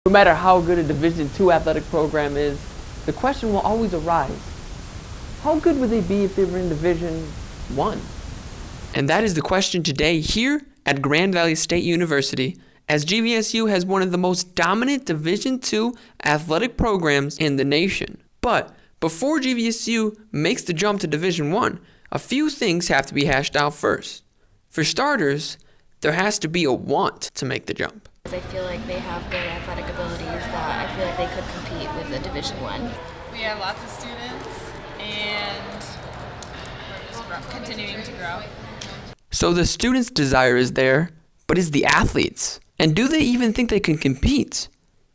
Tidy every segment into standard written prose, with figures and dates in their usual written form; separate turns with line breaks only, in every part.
No matter how good a Division II athletic program is, the question will always arise, how good would they be if they were in Division I?
And that is the question today here at Grand Valley State University, as GVSU has one of the most dominant Division II athletic programs in the nation. But before GVSU makes the jump to Division I, a few things have to be hashed out first. For starters, there has to be a want to make the jump.
I feel like they have good athletic abilities that I feel like they could compete with a Division I.
We have lots of students and we're just continuing to grow.
So the students' desire is there, but is the athletes? And do they even think they can compete?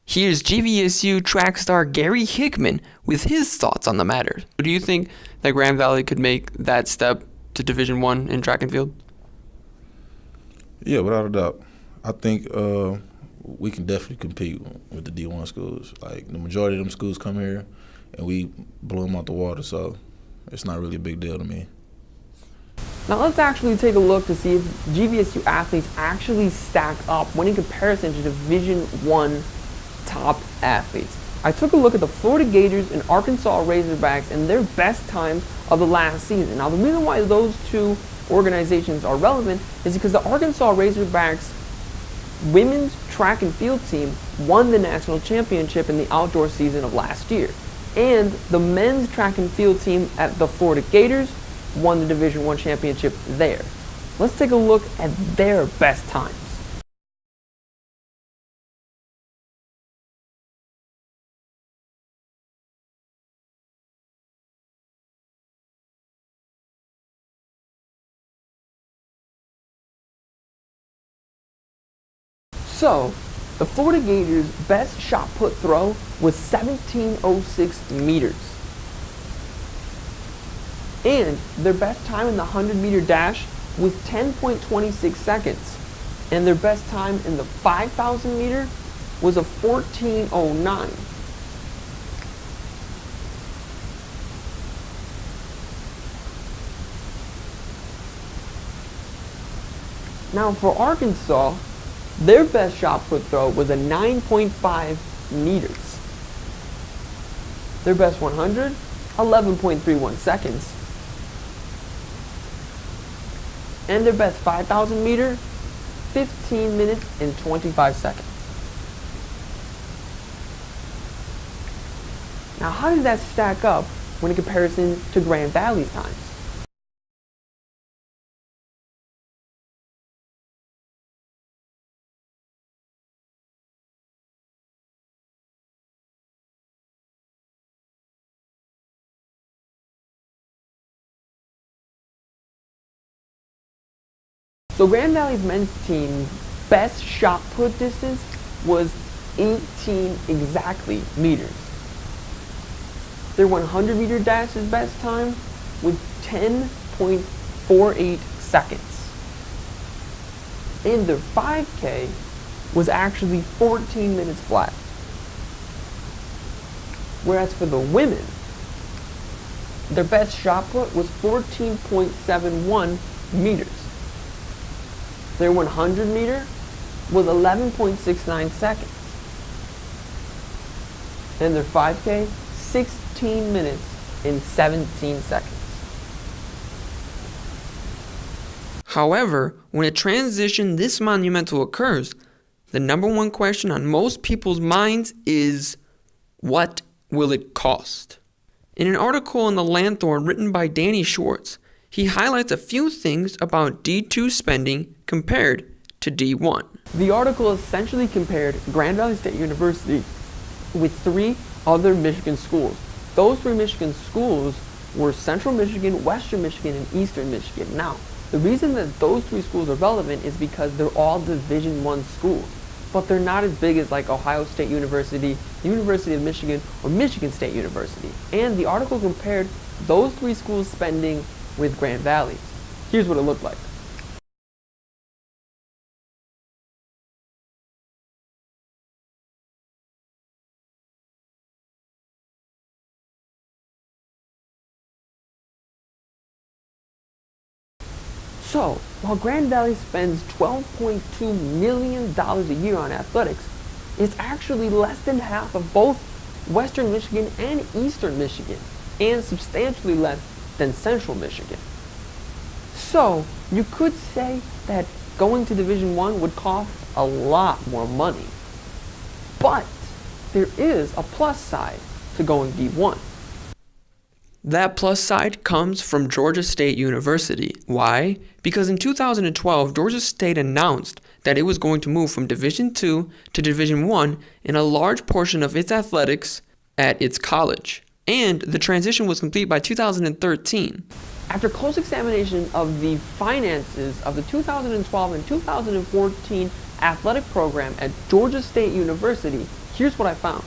Here's GVSU track star Gary Hickman with his thoughts on the matter. Do you think that Grand Valley could make that step to Division I in track and field?
Yeah, without a doubt. I think we can definitely compete with the D1 schools. Like, the majority of them schools come here, and we blow them out the water, so it's not really a big deal to me.
Now let's actually take a look to see if GVSU athletes actually stack up when in comparison to Division I top athletes. I took a look at the Florida Gators and Arkansas Razorbacks and their best times of the last season. Now the reason why those two organizations are relevant is because the Arkansas Razorbacks women's track and field team won the national championship in the outdoor season of last year. And the men's track and field team at the Florida Gators won the Division I championship there. Let's take a look at their best times. So, the Florida Gators' best shot put throw was 17.06 meters. And their best time in the 100-meter dash was 10.26 seconds. And their best time in the 5,000 meter was a 14.09. Now for Arkansas, their best shot put throw was a 9.5 meters. Their best 100, 11.31 seconds. And their best 5,000 meter, 15 minutes and 25 seconds. Now how does that stack up when in comparison to Grand Valley's times? So Grand Valley's men's team's best shot put distance was 18 exactly meters. Their 100-meter dash's best time was 10.48 seconds. And their 5K was actually 14 minutes flat. Whereas for the women, their best shot put was 14.71 meters. Their 100 meter was 11.69 seconds. And their 5K, 16 minutes and 17 seconds.
However, when a transition this monumental occurs, the number one question on most people's minds is, what will it cost? In an article in the Lanthorn written by Danny Schwartz, he highlights a few things about D2 spending compared to D1.
The article essentially compared Grand Valley State University with 3 other Michigan schools. Those 3 Michigan schools were Central Michigan, Western Michigan, and Eastern Michigan. Now, the reason that those 3 schools are relevant is because they're all Division I schools, but they're not as big as like Ohio State University, the University of Michigan, or Michigan State University. And the article compared those 3 schools' spending with Grand Valley. Here's what it looked like. So, while Grand Valley spends $12.2 million a year on athletics, It's actually less than half of both Western Michigan and Eastern Michigan, and substantially less than Central Michigan. So you could say that going to Division I would cost a lot more money. But there is a plus side to going D1.
That plus side comes from Georgia State University. Why? Because in 2012, Georgia State announced that it was going to move from Division II to Division I in a large portion of its athletics at its college. And the transition was complete by 2013.
After close examination of the finances of the 2012 and 2014 athletic program at Georgia State University, here's what I found.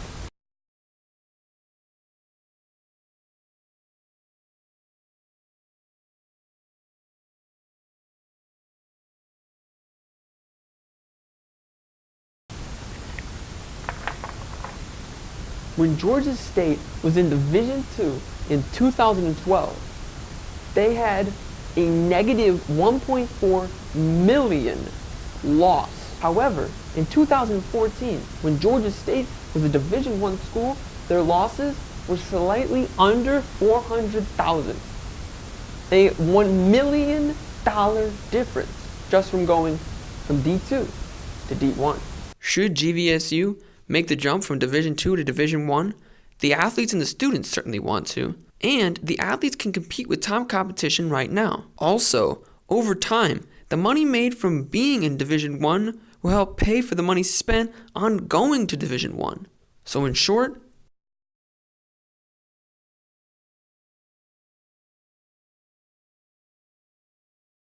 When Georgia State was in Division II in 2012, they had a negative 1.4 million loss. However, in 2014, when Georgia State was a Division I school, their losses were slightly under 400,000. A $1 million difference just from going from D2 to D1.
Should GVSU make the jump from Division II to Division I? The athletes and the students certainly want to. And the athletes can compete with top competition right now. Also, over time, the money made from being in Division I will help pay for the money spent on going to Division I. So in short,